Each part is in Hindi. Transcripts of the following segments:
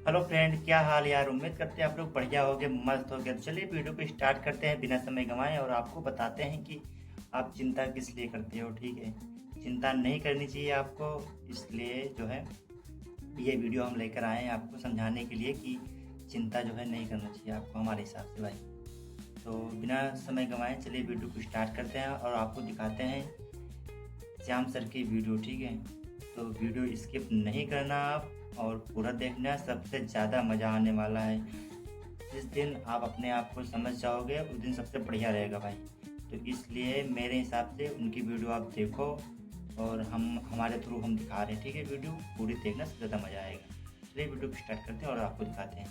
हेलो फ्रेंड, क्या हाल यार। उम्मीद करते हैं आप लोग बढ़िया होगे, मस्त होगे। तो चलिए वीडियो को स्टार्ट करते हैं बिना समय गंवाए और आपको बताते हैं कि आप चिंता किस लिए करते हो। ठीक है, चिंता नहीं करनी चाहिए आपको। इसलिए जो है ये वीडियो हम लेकर आए हैं आपको समझाने के लिए कि चिंता जो है नहीं करना चाहिए आपको हमारे हिसाब से भाई। तो बिना समय गंवाए चलिए वीडियो को स्टार्ट करते हैं और आपको दिखाते हैं श्याम सर की वीडियो। ठीक है, तो वीडियो स्किप नहीं करना आप और पूरा देखना, सबसे ज़्यादा मज़ा आने वाला है। जिस दिन आप अपने आप को समझ जाओगे उस दिन सबसे बढ़िया रहेगा भाई। तो इसलिए मेरे हिसाब से उनकी वीडियो आप देखो और हमारे थ्रू हम दिखा रहे हैं। ठीक है, वीडियो पूरी देखना, सबसे ज़्यादा मज़ा आएगा। चलिए वीडियो को स्टार्ट करते हैं और आपको दिखाते हैं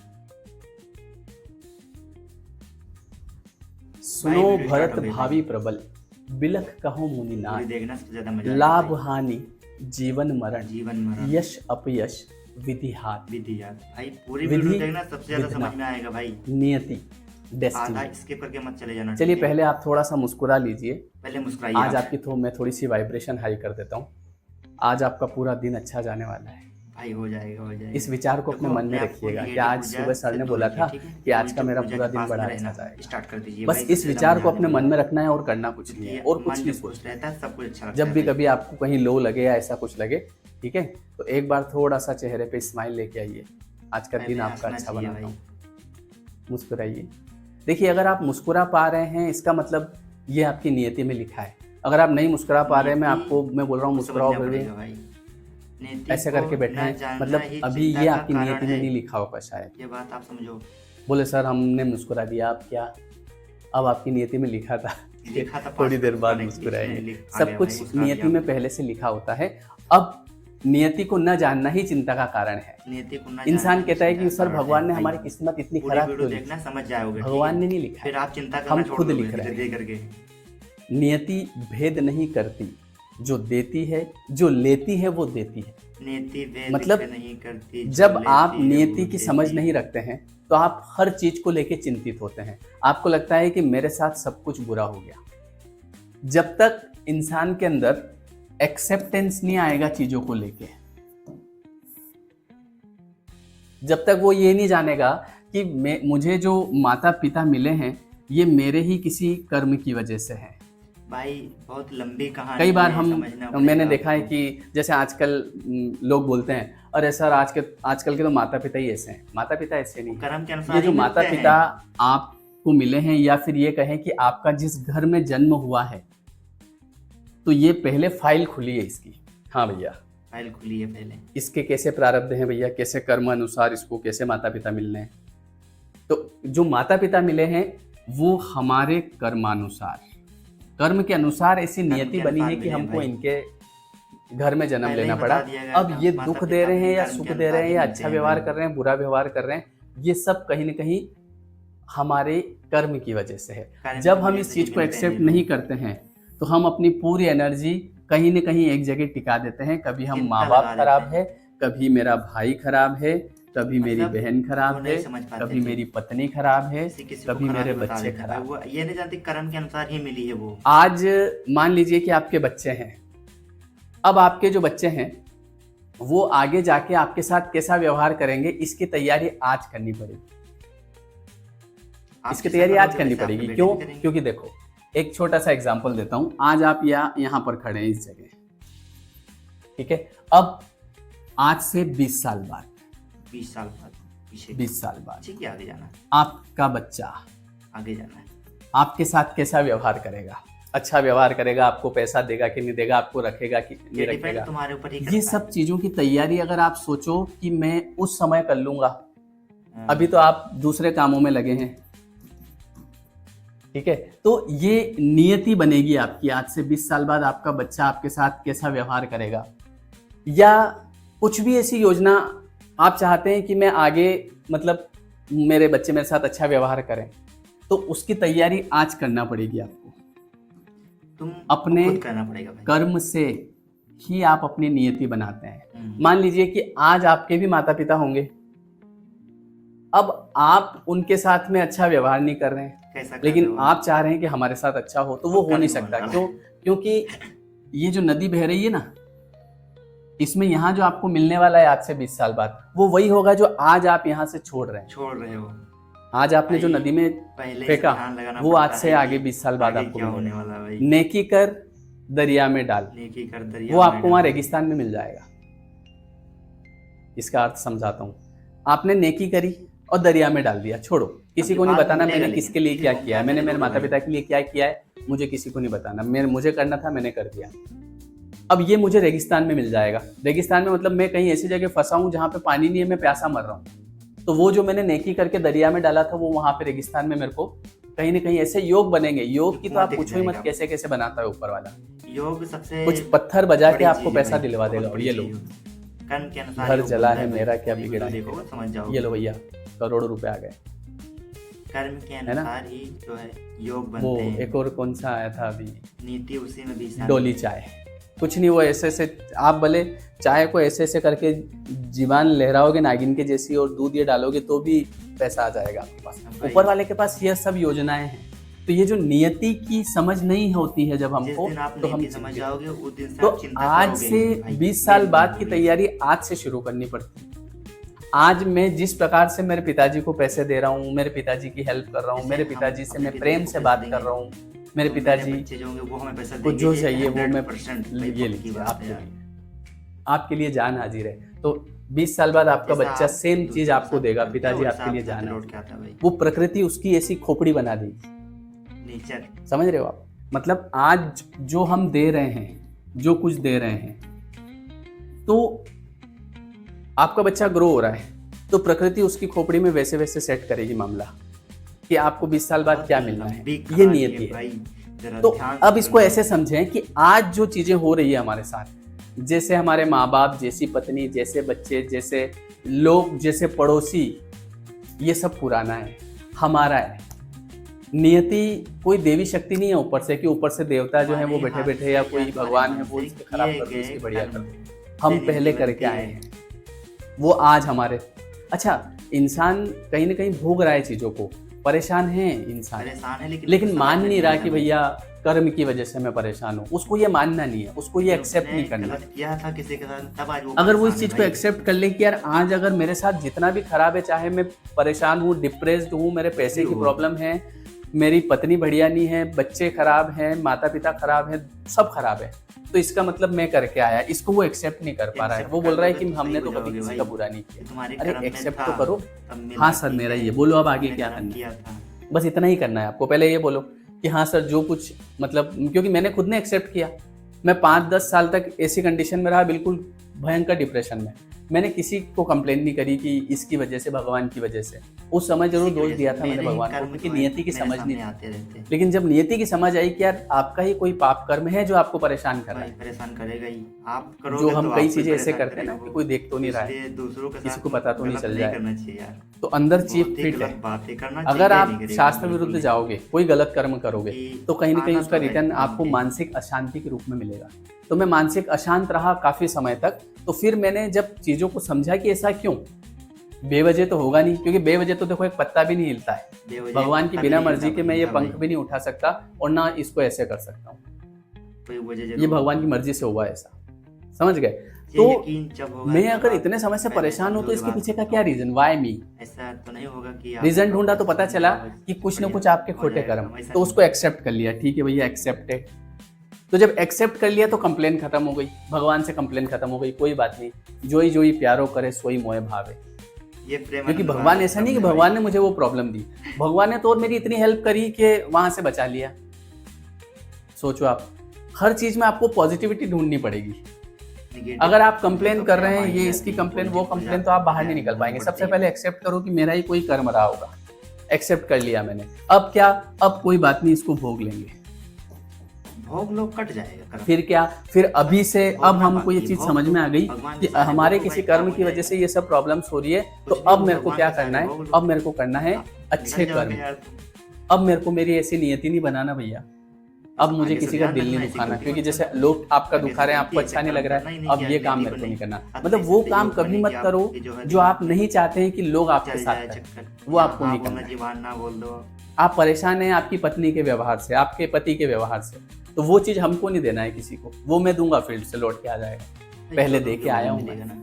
भाई। सुनो वीडियो स्टार्ट भरत हो गई भाई, भावी प्रबल, बिलख कहो मुनि पूरी नाथ। देखना, सबसे ज़्यादा मज़ा आएगा लाभ भाई। हानि जीवन मरण, जीवन मरण यश अपयश विधि हाथ। विधि यार भाई, पूरी वीडियो विधि देखना, सबसे ज़्यादा विधना समझ में आएगा भाई। नियति आधा डेस्टिनी। स्किप करके मत चले जाना। चलिए ठीक है, पहले आप थोड़ा सा मुस्कुरा लीजिए। पहले मुस्कुराइए आज आप। आपकी मैं थोड़ी सी वाइब्रेशन हाई कर देता हूँ। आज आपका पूरा दिन अच्छा जाने वाला है। भाई हो जाएगा, हो जाएगा। इस विचार को अपने देखो, मन में अपने आप को रखिएगा कि नेगेटिव आज ऊर्जा सुबह सर से ने दूर बोला रखिए। था ठीक है, कि आज का पॉजिटिव मेरा ऊर्जा पूरा के दिन पास बड़ा में अच्छा रहना जाएगा। स्टार्ट कर दीजिए बस भाई, इस सबसे ज़्यादा विचार मजा को आने अपने मन वाला में है। रखना है और करना कुछ नहीं है क्योंकि और कुछ मन नहीं जब खुश सोचना है। रहता है सब कुछ अच्छा लगता जब है भी भाई। कभी आपको कहीं लो लगे या ऐसा कुछ लगे, ठीक है, तो एक बार थोड़ा सा चेहरे पे स्माइल लेके आइए। आज का दिन पहले आपका हंसना अच्छा चाहिए बनाता भाई। हूँ। मुस्कुराइए। देखिए, अगर आप मुस्कुरा पा रहे हैं इसका मतलब ये आपकी नियति में लिखा है। अगर आप नहीं मुस्कुरा पा रहे हैं, मैं बोल रहा हूँ को मुस्कुराओ समझना फिर भी पड़ेगा भाई। नीति ऐसे को करके बैठे न हैं, जानना मतलब ही अभी चिंता ये का आपकी कारण नियति में है। नहीं लिखा होगा शायद। ये बात आप समझो। बोले सर हमने मुस्कुरा दिया, आप क्या? अब आपकी नियति में लिखा था कि लिखा था थोड़ी 5 देर बाद मुस्कुराने के पीछे, मुस्कुराएंगे। आ सब गया भाई, कुछ मुस्कुरा नियति दिया में आपने। पहले से लिखा होता है। अब नियति को न जानना ही चिंता का कारण है। नीति को न जानना इंसान ही कहता है चिंता कि का सर कारण भगवान है ने भाई। हमारी किस्मत इतनी पूरी खराब वीडियो क्यों देखना, लिखी? समझ जाओगे। ठीक भगवान है, ने नहीं लिखा फिर है, आप चिंता हम करना छोड़ खुद दोगे लिख रहे धीरे हैं। धीरे करके। नियति भेद नहीं करती, जो देती है, जो लेती है वो देती है। नीति भेद मतलब नहीं करती, जो जब आप लेती है नियति वो की समझ देती नहीं है। रखते हैं तो आप हर चीज को लेके चिंतित होते हैं। आपको लगता है कि मेरे साथ सब कुछ बुरा हो गया। जब तक इंसान के अंदर एक्सेप्टेंस नहीं आएगा चीजों को लेके, जब तक वो ये नहीं जानेगा कि मुझे जो माता पिता मिले हैं ये मेरे ही किसी कर्म की वजह से है। भाई बहुत लंबी कहानी कई बार है, समझना मैंने पड़ेगा देखा है आपको। कि जैसे आजकल लोग बोलते हैं अरे सर आजकल के तो माता पिता ही ऐसे हैं। माता पिता ऐसे नहीं कर्म के है। अनुसार ये ही जो माता मिलते पिता हैं। आपको मिले हैं या फिर ये कहें कि आपका जिस घर में जन्म हुआ है, तो ये पहले फाइल खुली है इसकी। हाँ भैया, फाइल खुली है पहले। इसके कैसे प्रारब्ध हैं भैया, कैसे कर्म अनुसार इसको कैसे माता पिता मिलने हैं। तो जो माता पिता मिले हैं वो हमारे कर्म के अनुसार ऐसी नियति बनी है कि हमको इनके घर में जन्म लेना पड़ा। अब ये दुख दे रहे हैं या सुख दे रहे हैं या अच्छा व्यवहार कर रहे हैं बुरा व्यवहार कर रहे हैं, ये सब कहीं ना कहीं हमारे कर्म की वजह से है। जब हम इस चीज को एक्सेप्ट नहीं करते हैं तो हम अपनी पूरी एनर्जी कहीं न कहीं एक जगह टिका देते हैं। कभी हम माँ बाप खराब है, कभी मेरा भाई खराब है, कभी मेरी बहन खराब है, कभी मेरी पत्नी खराब है, कभी मेरे बच्चे खराब। वो ये नहीं जानती कर्म के अनुसार ही मिली है वो। आज मान लीजिए कि आपके बच्चे हैं। अब आपके जो बच्चे हैं वो आगे जाके आपके साथ कैसा व्यवहार करेंगे, इसकी तैयारी आज करनी पड़ेगी। इसकी तैयारी आज करनी पड़ेगी। क्यों? क्योंकि देखो, एक छोटा सा एग्जांपल देता हूं। आज आप यहाँ पर खड़े हैं इस जगह, ठीक है। अब आज से 20 साल बाद, 20 साल बाद पीछे, 20 साल बाद ठीक है, आगे जाना है, आपका बच्चा आगे जाना है। आपके साथ कैसा व्यवहार करेगा? अच्छा व्यवहार करेगा, आपको पैसा देगा कि नहीं देगा, आपको रखेगा कि नहीं रखेगा, तुम्हारे ऊपर ही ये सब चीजों की तैयारी अगर आप सोचो कि मैं उस समय कर लूंगा, अभी तो आप दूसरे कामों में लगे हैं, ठीक है। तो ये नियति बनेगी आपकी। आज से 20 साल बाद आपका बच्चा आपके साथ कैसा व्यवहार करेगा, या कुछ भी ऐसी योजना आप चाहते हैं कि मैं आगे, मतलब मेरे बच्चे मेरे साथ अच्छा व्यवहार करें, तो उसकी तैयारी आज करना पड़ेगी आपको। तुम अपने खुद करना पड़ेगा भाई। कर्म से ही आप अपनी नियति बनाते हैं। मान लीजिए कि आज आपके भी माता पिता होंगे, अब आप उनके साथ में अच्छा व्यवहार नहीं कर रहे हैं, लेकिन आप चाह रहे हैं कि हमारे साथ अच्छा हो, तो वो हो नहीं सकता। क्यों? क्योंकि ये जो नदी बह रही है ना, इसमें यहाँ जो आपको मिलने वाला है आज से 20 साल बाद, वो वही होगा जो आज आप यहाँ से छोड़ रहे हो। आज आपने जो नदी में पहले फेंका, ध्यान लगाना वो पड़ता आज से है आगे कि 20 साल बाद आगे आपको क्या होने मिलेगा। वाला है भाई। नेकी कर दरिया में डाल, नेकी कर दरिया वो में आपको वहां डाल। रेगिस्तान में मिल जाएगा। इसका अर्थ समझाता हूँ। आपने नेकी करी और दरिया में डाल दिया, छोड़ो, किसी को नहीं बाद बताना मिलेगा मैंने लेकिन, किसके लिए किसी क्या को किया है, क्या मैंने मेरे मिलेगा माता पिता के लिए क्या किया है, मुझे किसी को नहीं बताना। मुझे करना था, मैंने कर दिया। अब ये मुझे रेगिस्तान में मिल जाएगा। रेगिस्तान में मतलब मैं कहीं ऐसी जगह फंसा हूँ जहाँ पे पानी नहीं है, मैं प्यासा मर रहा हूँ, तो वो जो मैंने नेकी करके दरिया में डाला था, वो वहां पे रेगिस्तान में मेरे को कहीं ना कहीं ऐसे योग बनेंगे। योग की तो आप पूछो ही मत कैसे कैसे बनाता है ऊपर वाला। योग सबसे कुछ पत्थर बजा के बड़ी आपको चीज़ है पैसा भाई, दिलवा देगा। बहुत और बड़ी ये लो, चीज़ है। कर्म के अनुसार घर योग जला बनता है भाई। मेरा, क्या कोई बिगड़ा है। देखो समझ जाओ। ये लो भैया, करोड़ों रुपए आ गए। कर्म के है ना? अनुसार ही जो है योग वो बनते हैं। एक और कौन सा आया था अभी, नीति उसी में भी शामिल डोली चाय। कुछ नहीं, वो ऐसे ऐसे आप भले चाय को ऐसे ऐसे करके जीवान लहराओगे नागिन के जैसी, और दूध ये डालोगे तो भी पैसा आ जाएगा आपके पास। भाई। ऊपर वाले के पास ये सब योजनाएं हैं। तो ये जो नियति की समझ नहीं होती है जब जिस हमको, दिन आप तो हम नीति समझ जाओगे उस दिन से तो आप चिंता आज करोगे से ही भाई। 20 साल ये बाद की जरूरी है। तैयारी आज से शुरू करनी पड़ती है। आज मैं जिस प्रकार से मेरे पिताजी को पैसे दे रहा हूँ, मेरे पिताजी की हेल्प कर रहा हूँ, जैसे मेरे हम पिताजी से अपने मैं पिताजी प्रेम को से पैसे बात देंगे, कर रहा हूँ, मेरे तो पिताजी बच्चे जो होंगे वो हमें पैसा को देंगे, जो ये चाहिए वो मैं 100% ये भाई, लीजिए, पक्की बात आपके है यार। लिए, आपके लिए जान हाजिर है। तो 20 साल बाद आपका जैसा बच्चा आप सेम दूसरों चीज के आपको साथ देगा, करते हो, पिताजी वैसा आपके लिए आपके साथ जान है। लौट के आता है भाई। वो प्रकृति उसकी ऐसी खोपड़ी बना देगी, नेचर। समझ रहे हो आप? मतलब आज जो हम दे रहे हैं, जो कुछ दे रहे हैं, तो आपका बच्चा ग्रो हो रहा है, तो प्रकृति उसकी खोपड़ी में वैसे वैसे सेट करेगी मामला कि आपको 20 साल बाद क्या मिलना है। ये नियति है। भाई, जरा तो ध्यान अब से इसको सुनो। ऐसे समझें कि आज जो चीजें हो रही है हमारे साथ, जैसे हमारे माँ बाप, जैसी पत्नी, जैसे बच्चे, जैसे लोग, जैसे पड़ोसी, ये सब पुराना है, हमारा है। नियति कोई देवी शक्ति नहीं है ऊपर से, कि ऊपर से देवता जो है वो बैठे बैठे या कोई भगवान है वो इसके खराब कर दो, इसकी बढ़िया कर दो। हम पहले करके आए हैं, वो आज हमारे। अच्छा, इंसान कहीं ना कहीं भोग रहा है चीजों को, परेशान है इंसान, परेशान है लेकिन मान नहीं रहा कि भाई भैया कर्म की वजह से मैं परेशान हूँ। उसको ये मानना नहीं है, उसको ये एक्सेप्ट नहीं करना। गलत किया था किसी के साथ, तब आज वो अगर वो इस परेशान चीज है को भाई। एक्सेप्ट कर ले कि यार आज अगर मेरे साथ जितना भी खराब है, चाहे मैं परेशान हूँ, डिप्रेस्ड हूँ, मेरे पैसे की प्रॉब्लम है, मेरी पत्नी बढ़िया नहीं है, बच्चे खराब हैं, माता पिता खराब हैं, सब खराब है, तो इसका मतलब मैं करके आया, इसको वो एक्सेप्ट नहीं कर पा रहा है। वो बोल रहा है कि हमने तो कभी किसी का बुरा नहीं किया। अरे एक्सेप्ट तो करो। हाँ सर मेरा ये, बोलो अब आगे क्या करना है। बस इतना ही करना है आपको। पहले ये बोलो कि हाँ सर जो कुछ, मतलब क्योंकि मैंने खुद ने एक्सेप्ट किया। मैं 5-10 साल तक ऐसी कंडीशन में रहा, बिल्कुल भयंकर डिप्रेशन में। मैंने किसी को कंप्लेन नहीं करी कि इसकी वजह से, भगवान की वजह से। उस समय जरूर दोष दिया था मैंने भगवान को, क्योंकि नियति की समझ नहीं थी। लेकिन जब नियति की समझ आई कि यार आपका ही कोई पाप कर्म है जो आपको परेशान कर रहा है, परेशान करेगा ही। आप करोगे जो हम तो कई आपको चीजें ऐसे परेशान करते हैं ना करेगा कि कोई देख तो नहीं रहा है, इसलिए दूसरों के साथ किसी को पता तो नहीं गलत चल जाए, करना चाहिए यार। तो अंदर चीप बहुत ही फिट गलत है। बातें करना अगर चाहिए आप नहीं करेगा, शास्त्र बिल्कुल विरुद्ध नहीं। जाओगे, कोई गलत कर्म करोगे, कि तो कहीं ना कहीं आना उसका तो है रिटर्न काम आपको के। मानसिक अशांति के रूप में मिलेगा। तो मैं मानसिक अशांत रहा काफी समय तक। तो फिर मैंने जब चीजों को समझा कि ऐसा क्यों, बेवजह तो होगा नहीं, क्योंकि बेवजह तो देखो एक पत्ता भी नहीं हिलता है। बेवजह भगवान की कभी बिना नहीं मर्जी हिलता के मैं ये भाई। पंख भी नहीं उठा सकता और ना इसको ऐसे कर सकता हूँ। कोई वजह ये जरूर भगवान की मर्जी से हुआ ऐसा, समझ गए? ये तो यकीन जब होगा मैं जब अगर आप इतने समय से पहले परेशान हूँ तो समझोगे इसके बात पीछे का को। क्या रीजन, वाई मी? ऐसा तो नहीं होगा कि आप रीजन ढूंढा तो पता चला कि कुछ ना कुछ आपके हो खोटे जाएगा, कर्म, ऐसा तो नहीं। उसको एक्सेप्ट कर लिया। ठीक है भैया एक्सेप्टेड। तो जब एक्सेप्ट कर लिया तो कंप्लेन खत्म हो गई, भगवान से कंप्लेन खत्म हो गई। कोई बात नहीं, जोई जोई प्यारो करे सोई मोए भावे। ये प्रेम क्योंकि अनुराग भगवान ऐसा नहीं कि अपने भगवान ने मुझे वो प्रॉब्लम दी, भगवान ने तो और मेरी इतनी हेल्प करी कि वहां से बचा लिया। सोचो आप, हर चीज में आपको पॉजिटिविटी ढूंढनी पड़ेगी। negative अगर आप कंप्लेन तो कर क्या रहे हैं, मायने ये है इसकी कि कंप्लेन, वो positive कंप्लेन, हो तो आप बाहर जाता नहीं है, निकल पाएंगे। बढ़ती सबसे है। पहले एक्सेप्ट करो कि मेरा ही कोई कर्म रहा होगा। एक्सेप्ट कर लिया मैंने, अब क्या, अब कोई बात नहीं, इसको भोग लेंगे। भोग लोग कट जाएगा कर्म। फिर क्या, फिर अभी से अब भोगना हमको ये बाकी, चीज भोग समझ में आ गई भगवान कि के सामने हमारे भोग किसी भाई कर्म काम की हो वजह से जाएगा। ये सब प्रॉब्लम्स हो रही है। तो कुछ भी अब हो, मेरे को भगवान क्या के सामने करना है, भोग लो। अब मेरे को करना है अच्छे निकल जाओगे कर्म। यार तुम। अब मेरे को मेरी ऐसी नियति नहीं बनाना भैया। अब मुझे आगे से किसी का ध्यान दिल रखना, नहीं ऐसी दुखाना, गलती क्योंकि मत जैसे करना। लोग आपका आगे दुखा से रहे हैं, गलती आपको ऐसे अच्छा नहीं लग करना रहा ही है, नहीं अब कि ये आप काम जल्दी मेरे को नहीं बने। करना। अब मतलब ऐसे वो से काम योग कभी बने मत कि करो आपके जो है जो आप दिमाग नहीं चाहते हैं कि लोग आपके चल साथ जाए करें, चक्कर। वो आपको हाँ नहीं बोलना, करना है। जीवान ना बोल दो। आप परेशान हैं आपकी पत्नी के व्यवहार से, आपके पति के व्यवहार से, तो वो चीज हमको नहीं देना है किसी को, वो मैं दूंगा फील्ड से लौट के आ जाएगा। पहले दे के आया हूँ मिलेगा ना,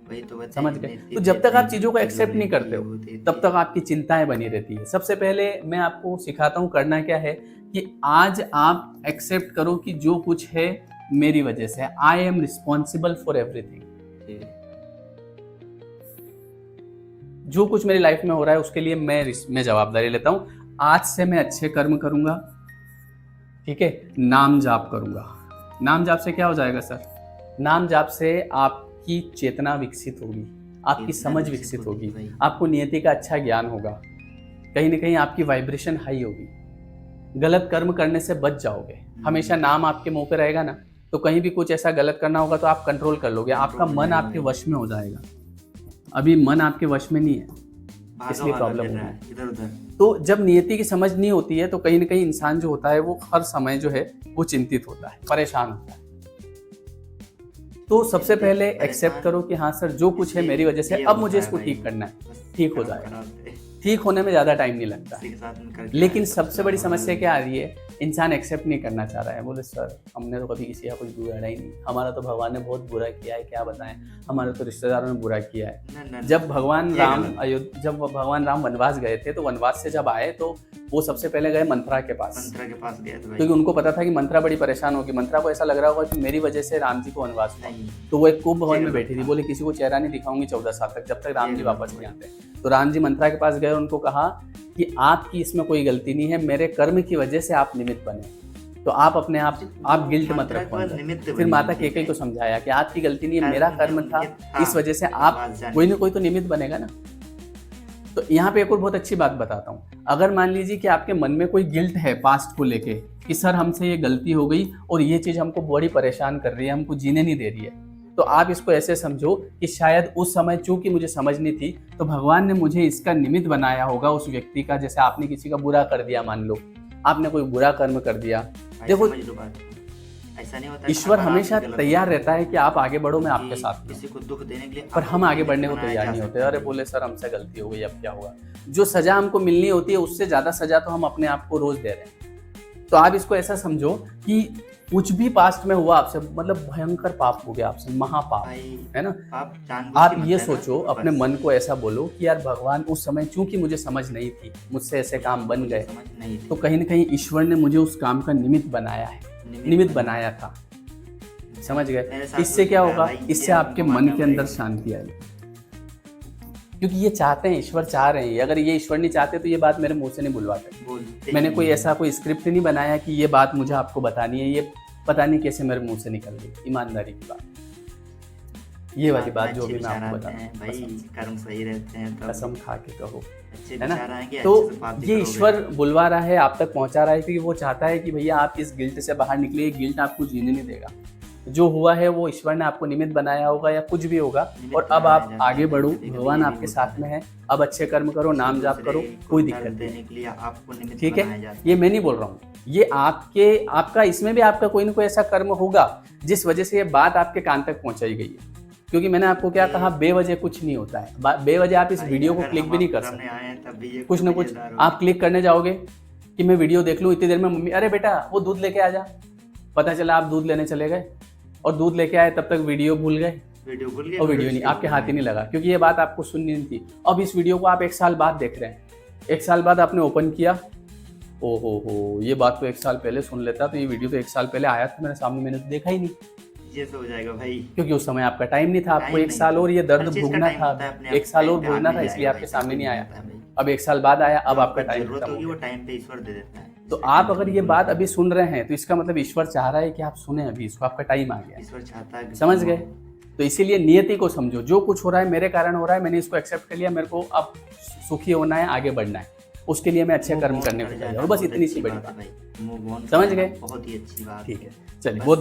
वही तो बताइए। समझ गए। तो जब तक आप चीजों को एक्सेप्ट नहीं करते हो तब तक आपकी चिंताएं बनी रहती है। सबसे पहले मैं आपको सिखाता हूँ करना क्या है कि आज आप एक्सेप्ट करो कि जो कुछ है मेरी वजह से, I am responsible for everything. जो कुछ मेरी लाइफ में हो रहा है उसके लिए मैं जवाबदारी लेता हूँ। आज से मैं अच्छे कर्म करूंगा, ठीक है, नाम जाप करूंगा। नाम जाप से क्या हो जाएगा सर? नाम जाप से आपकी चेतना विकसित होगी, आपकी समझ विकसित होगी, आपको नियति का अच्छा ज्ञान होगा, कहीं ना कहीं आपकी वाइब्रेशन हाई होगी, गलत कर्म करने से बच जाओगे। हमेशा नाम आपके मुंह पे रहेगा ना, तो कहीं भी कुछ ऐसा गलत करना होगा तो आप कंट्रोल कर लोगे, आपका मन आपके वश में हो जाएगा। अभी मन आपके वश में नहीं है, इसलिए प्रॉब्लम हो रहा है इधर उधर। तो जब नियति की समझ नहीं होती है तो कहीं ना कहीं इंसान जो होता है वो हर समय जो है वो चिंतित होता है, परेशान होता है। तो सबसे पहले एक्सेप्ट करो कि हाँ सर जो कुछ है मेरी वजह से, अब मुझे इसको ठीक करना है, ठीक हो जाएगा। ठीक होने में ज़्यादा टाइम नहीं लगता। लेकिन सबसे बड़ी समस्या क्या आ रही है, इंसान एक्सेप्ट नहीं करना चाह रहा है। बोले सर हमने तो कभी किसी का कुछ बिगाड़ा ही नहीं, हमारा तो भगवान ने बहुत बुरा किया है, क्या बताएं, हमारे तो रिश्तेदारों ने बुरा किया है। जब भगवान राम वनवास गए थे तो वनवास से जब आए तो वो सबसे पहले गए मंत्रा के पास गए थे, क्योंकि उनको पता था कि मंत्रा बड़ी परेशान होगी। मंत्रा को ऐसा लग रहा होगा कि मेरी वजह से राम जी को वनवास हुआ। तो वो एक कुंभ भवन में बैठी थी, बोले किसी को चेहरा नहीं दिखाऊंगी 14 साल तक, जब तक राम जी वापस नहीं आते। तो राम जी मंत्रा के पास गए और उनको कहा कि आपकी इसमें कोई गलती नहीं है, मेरे कर्म की वजह से आप निमित्त बने, तो आप अपने आप गिल्ट मत रखो। फिर माता केकई को समझाया कि आपकी गलती नहीं है, मेरा कर्म था, इस वजह से आप कोई ना कोई तो निमित्त बनेगा ना। तो यहाँ पे एक और बहुत अच्छी बात बताता हूँ। अगर मान लीजिए कि आपके मन में कोई गिल्ट है पास्ट को लेके कि सर हमसे ये गलती हो गई और ये चीज़ हमको बड़ी परेशान कर रही है, हमको जीने नहीं दे रही है, तो आप इसको ऐसे समझो कि शायद उस समय चूंकि मुझे समझ नहीं थी तो भगवान ने मुझे इसका निमित्त बनाया होगा उस व्यक्ति का। जैसे आपने किसी का बुरा कर दिया, मान लो आपने कोई बुरा कर्म कर दिया, देखो ऐसा नहीं होता, ईश्वर हमेशा तैयार रहता है कि आप आगे बढ़ो, मैं आपके साथ किसी को दुख देने के लिए, पर हम आगे बढ़ने को तैयार नहीं होते। अरे बोले सर हमसे गलती हो गई, अब क्या हुआ। जो सजा हमको मिलनी होती है उससे ज्यादा सजा तो हम अपने आप को रोज दे रहे हैं। तो आप इसको ऐसा समझो कि कुछ भी पास्ट में हुआ आपसे, मतलब भयंकर पाप हो गया आपसे, महापाप है ना, आप ये सोचो, अपने मन को ऐसा बोलो कि यार भगवान उस समय चूंकि मुझे समझ नहीं थी, मुझसे ऐसे काम बन गए, तो कहीं ना कहीं ईश्वर ने मुझे उस काम का निमित्त बनाया है, निमित्त बनाया था। समझ गए। इससे क्या होगा, इससे आपके मन के अंदर शांति आएगी, क्योंकि ये चाहते हैं, ईश्वर चाह रहे हैं। अगर ये ईश्वर नहीं चाहते तो ये बात मेरे मुंह से नहीं बुलवाते। मैंने कोई ऐसा कोई स्क्रिप्ट नहीं बनाया कि ये बात मुझे आपको बतानी है, ये पता नहीं कैसे मेरे मुंह से निकल गई, ईमानदारी की बात, ये वाली बात जो भी मैं आपको बता रहा हूँ। भाई कर्म सही रहते हैं तो कसम खा के कहो, है ना। तो ये ईश्वर बुलवा रहा है, आप तक पहुंचा रहा है, क्योंकि वो चाहता है कि भैया आप इस गिल्ट से बाहर निकले। ये गिल्ट आपको जीने नहीं देगा। जो हुआ है वो ईश्वर ने आपको निमित्त बनाया होगा या कुछ भी होगा, और अब आप आगे बढ़ो, भगवान आपके साथ में है। अब अच्छे कर्म करो, नाम जाप करो, कोई दिक्कत नहीं, ठीक है। ये मैं नहीं बोल रहा हूँ, ये आपका इसमें भी आपका कोई ना कोई ऐसा कर्म होगा जिस वजह से ये बात आपके कान तक पहुंचाई गई है। क्योंकि मैंने आपको क्या कहा, बेवजह कुछ नहीं होता है। बेवजह आप इस वीडियो को क्लिक भी नहीं कर सकते। कुछ ना कुछ आप क्लिक करने जाओगे कि मैं वीडियो देख लूँ, इतनी देर में मम्मी अरे बेटा वो दूध लेके आ जा, पता चला आप दूध लेने चले गए और दूध लेके आए, तब तक वीडियो भूल गए, और वीडियो नहीं, आपके हाथ ही नहीं लगा, क्योंकि ये बात आपको सुननी नहीं थी। अब इस वीडियो को आप 1 साल बाद देख रहे हैं, 1 साल बाद आपने ओपन किया, ओ हो ये बात तो 1 साल पहले सुन लेता तो ये वीडियो तो 1 साल पहले आया था मेरे सामने, मैंने तो देखा ही नहीं। ये तो हो जाएगा भाई, क्योंकि उस समय आपका टाइम नहीं था, आपको 1 साल और ये दर्द भोगना था, 1 साल और भोगना था, इसलिए आपके सामने नहीं आया। अब 1 साल बाद आया, अब आपका टाइम खत्म हो गया। टाइम पे ईश्वर दे देता है। तो आप अगर ये बात अभी सुन रहे हैं तो इसका मतलब ईश्वर चाह रहा है कि आप सुने अभी इसको, आपका टाइम आ गया, ईश्वर चाहता है, समझ गए। तो इसीलिए नियति को समझो, जो कुछ हो रहा है मेरे कारण हो रहा है, मैंने इसको एक्सेप्ट कर लिया, मेरे को अब सुखी होना है, आगे बढ़ना है, उसके लिए मैं अच्छे कर्म करने को तैयार हूं। बस इतनी सी बड़ी बात, समझ गए। बहुत ही अच्छी बात, ठीक है, चलिए बहुत